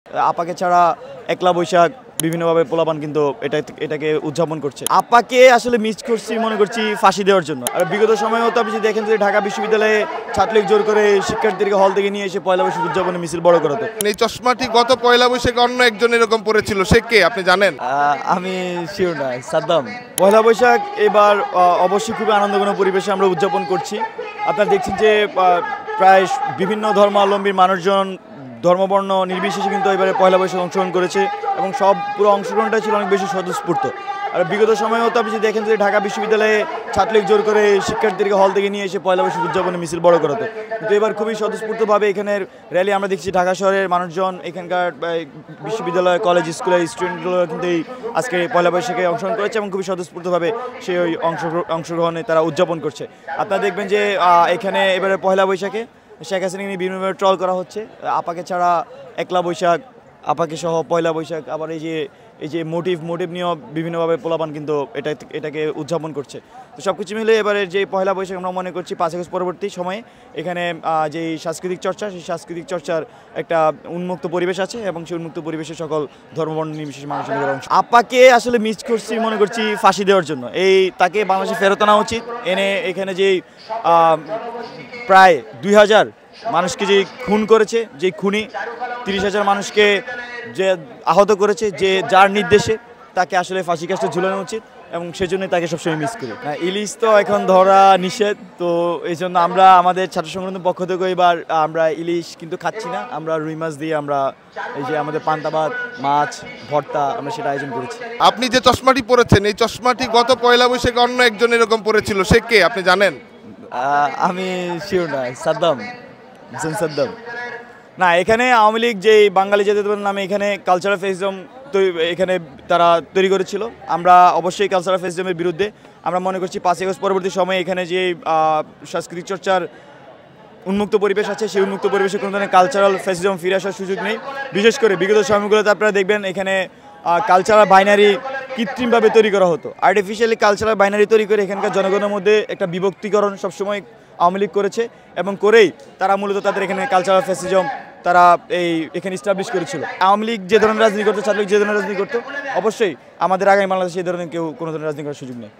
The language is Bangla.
আপাকে ছাড়া একলা বৈশাখ বিভিন্নভাবে পোলাপান কিন্তু এটাকে উদযাপন করছে। আপাকে আসলে মিস করছি মনে করছি ফাঁসি দেওয়ার জন্য। আর বিগত সময়েও তো আপনি যদি দেখেন যে ঢাকা বিশ্ববিদ্যালয়ে ছাত্রলীগ জোর করে শিক্ষার্থীদেরকে হল থেকে নিয়ে এসে পয়লা বৈশাখ উদযাপনে মিছিল বড় করাতো। এই চশমাটি গত পয়লা বৈশাখে অন্য একজন এরকম পড়েছিল, সে কে আপনি জানেন? আমি শিওর না, সাদ্দাম। পয়লা বৈশাখ এবার অবশ্যই খুবই আনন্দঘন পরিবেশে আমরা উদযাপন করছি। আপনারা দেখছেন যে প্রায় বিভিন্ন ধর্মাবলম্বীর মানুষজন ধর্মবর্ণ নির্বিশেষে কিন্তু এবারে পয়লা বৈশাখ অংশগ্রহণ করেছে এবং পুরো অংশগ্রহণটা ছিল অনেক বেশি স্বতঃস্ফূর্ত। আর বিগত সময়েও তো আপনি যদি দেখেন যে ঢাকা বিশ্ববিদ্যালয়ে ছাত্রলীগ জোর করে শিক্ষার্থীদেরকে হল থেকে নিয়ে এসে পয়লা বৈশাখ উদযাপনে মিছিল বড় করাতো। কিন্তু এবার খুবই স্বতঃস্ফূর্তভাবে এখানের র্যালি আমরা দেখছি। ঢাকা শহরের মানুষজন, এখানকার বিশ্ববিদ্যালয়, কলেজ, স্কুলের স্টুডেন্টগুলো কিন্তু আজকে পয়লা বৈশাখে অংশগ্রহণ করেছে এবং খুবই স্বতঃস্ফূর্তভাবে সেই অংশগ্রহণে তারা উদযাপন করছে। আপনারা দেখবেন যে এখানে এবারে পয়লা বৈশাখে শেখ হাসিনাকে নিয়ে বিভিন্নভাবে ট্রল করা হচ্ছে। আপাকে ছাড়া একলা বৈশাখ, আপাকে সহ পয়লা বৈশাখ, আবার এই যে মোটিভ নিয়েও বিভিন্নভাবে পোলাপান কিন্তু এটাকে উদযাপন করছে। তো সব কিছু মিলে এবারে যে পয়লা বৈশাখ আমরা মনে করছি 5 আগস্ট পরবর্তী সময়ে এখানে যে সাংস্কৃতিক চর্চা, সেই সাংস্কৃতিক চর্চার একটা উন্মুক্ত পরিবেশ আছে এবং সেই উন্মুক্ত পরিবেশে সকল ধর্মবর্ণ নির্বিশেষে মানুষের অংশ। আপাকে আসলে মিস করছি মনে করছি ফাঁসি দেওয়ার জন্য। তাকে বাংলাদেশে ফেরত আনা উচিত। এনে এখানে যে প্রায় 2000 মানুষকে যে খুন করেছে, যে খুনি 30,000 মানুষকে যে আহত করেছে, যার নির্দেশে তাকে আসলে ফাঁসি কাস্টে ঝুলানো উচিত এবং সেজন্যই তাকে সবসময় মিস করি। ইলিশ তো এখন ধরা নিষেধ, তো এই জন্য আমরা আমাদের ছাত্র সংগঠনের পক্ষ থেকে এবার আমরা ইলিশ কিন্তু খাচ্ছি না। আমরা রুই মাছ দিয়ে আমরা এই যে আমাদের পান্তা ভাত, মাছ ভর্তা আমরা সেটা আয়োজন করেছি। আপনি যে চশমাটি পরেছেন, এই চশমাটি গত পয়লা বৈশাখে অন্য একজন এরকম পড়েছিল, সে কে আপনি জানেন? আমি শিওর না, সাদ্দাম। না, এখানে আওয়ামী লীগ যে বাঙালি জাতীয়তাবাদ নামে এখানে কালচারাল ফেসিজম এখানে তারা তৈরি করেছিল। আমরা অবশ্যই কালচারাল ফেসিজমের বিরুদ্ধে। আমরা মনে করছি 5 আগস্ট পরবর্তী সময়ে এখানে যে সাংস্কৃতিক চর্চার উন্মুক্ত পরিবেশ আছে, সেই উন্মুক্ত পরিবেশে কোনো ধরনের কালচারাল ফেসিজম ফিরে আসার সুযোগ নেই। বিশেষ করে বিগত সময়গুলোতে আপনারা দেখবেন এখানে কালচারাল বাইনারি কৃত্রিমভাবে তৈরি করা হতো। আর্টিফিশিয়ালি কালচারাল বাইনারি তৈরি করে এখানকার জনগণের মধ্যে একটা বিভক্তিকরণ সবসময় আওয়ামী লীগ করেছে এবং করেই তারা মূলত তাদের এখানে কালচারাল ফ্যাসিজম তারা এখানে ইস্টাবলিশ করেছিল। আওয়ামী লীগ যে ধরনের রাজনীতি করতো, ছাত্রলীগ যে ধরনের রাজনীতি করতো, অবশ্যই আমাদের আগামী বাংলাদেশে এই ধরনের কোনো ধরনের রাজনীতি করার সুযোগ নেই।